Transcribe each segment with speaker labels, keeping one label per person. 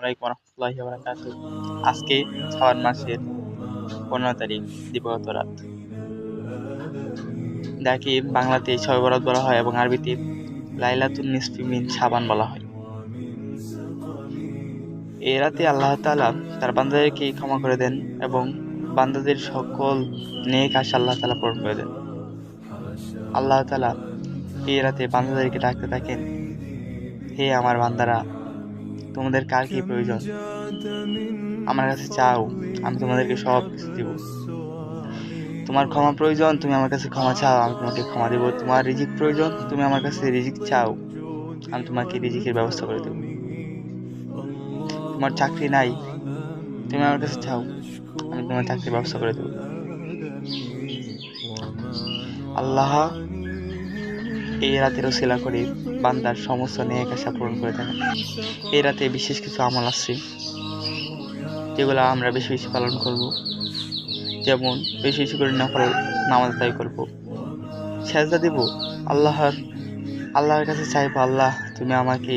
Speaker 1: আলাইকুম রহমতুল্লাহি ওয়া বারাকাতুহু। আজকে শাওয়াল মাসের 15 তারিখ দিবাগত রাত। যাকে বাংলাতে শবে বরাত বলা হয় এবং আরবিতে লাইলাতুন নিসফি মিন শাবান বলা হয়। এই রাতে আল্লাহ তাআলা তার বান্দাদেরকে ক্ষমা করে দেন এবং বান্দাদের সকল নেক আশা আল্লাহ তাআলা পূরণ করে দেন। আল্লাহ তাআলা এই রাতে বান্দাদেরকে ডাকতে থাকেন, হে আমার বান্দারা, তোমাদের কার কি প্রয়োজন আমার কাছে চাও, আমি তোমাদেরকে সব কিছু দিব। তোমার ক্ষমা প্রয়োজন, তুমি আমার কাছে ক্ষমা চাও, আমি তোমাকে ক্ষমা দিব। তোমার রিজিক প্রয়োজন, তুমি আমার কাছে রিজিক চাও, আমি তোমাকে রিজিকের ব্যবস্থা করে দেব। তোমার চাকরি নাই, তুমি আমার কাছে চাও, আমি তোমার চাকরির ব্যবস্থা করে দেব। আল্লাহ এই রাতের ওসিলা করে বান্দার সমস্ত নেক আশা পূরণ করে দেন। এই রাতে বিশেষ কিছু আমল আছে যেগুলো আমরা বেশি বেশি পালন করব। যেমন বেশি বেশি করে নফল নামাজ আদায় করব, সেজদা দিব, আল্লাহর কাছে চাইবো, আল্লাহ তুমি আমাকে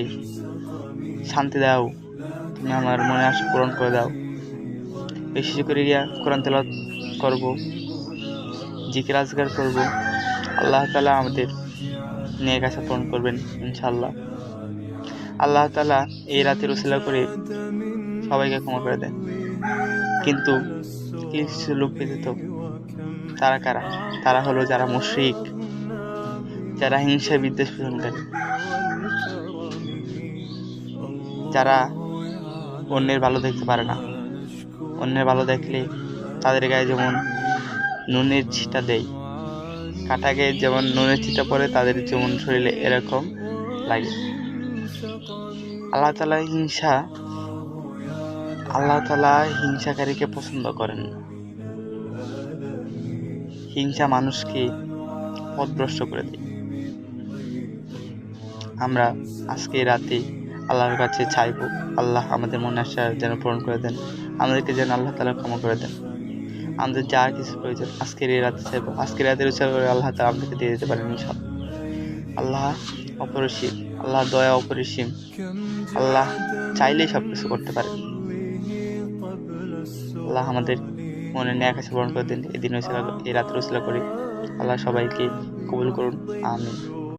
Speaker 1: শান্তি দাও, তুমি আমার মনে আশা পূরণ করে দাও। বেশি বেশি করে কোরআন তেলাওয়াত করব, জিকির আজকার করব। আল্লাহ তাআলা আমাদের নেক আশা পূরণ করবেন ইনশাআল্লাহ। আল্লাহ তাআলা এই রাতের ওসিলা করে সবাইকে ক্ষমা করে দেন, কিন্তু কিছু লোক ব্যতীত। তারা কারা? তারা হলো যারা মুশরিক, যারা হিংসা বিদ্বেষ পোষণকারী, যারা অন্যের ভালো দেখতে পারে না। অন্যের ভালো দেখলে তাদের গায়ে যেমন নুনের ছিটা দেয়, কাটা গায়ে যেমন নুনের ছিটা পড়ে, তাদের যেমন শরীরে এরকম লাগে। আল্লাহ তাআলা হিংসাকারীকে পছন্দ করেন না। হিংসা মানুষকে পথভ্রষ্ট করে দেয়। আমরা আজকে রাতে আল্লাহর কাছে চাইবো, আল্লাহ আমাদের মনে আশা যেন পূরণ করে দেন, আমাদেরকে যেন আল্লাহ তাআলা ক্ষমা করে দেন। আমাদের যা কিছু প্রয়োজন আজকের এই রাতে চাইবো, আজকের রাতের উৎসব করে আল্লাহ তাআলা আমাদেরকে দিয়ে দিতে পারেন ইনশাআল্লাহ। আল্লাহ অপরিসীম, আল্লাহ দয়া অপরিসীম, আল্লাহ চাইলেই সবকিছু করতে পারেন। আল্লাহ আমাদের মনে নেক আশা পূরণ করে দেন। এই রাতের উসিলা করে আল্লাহ সবাইকে কবুল করুন, আমিন।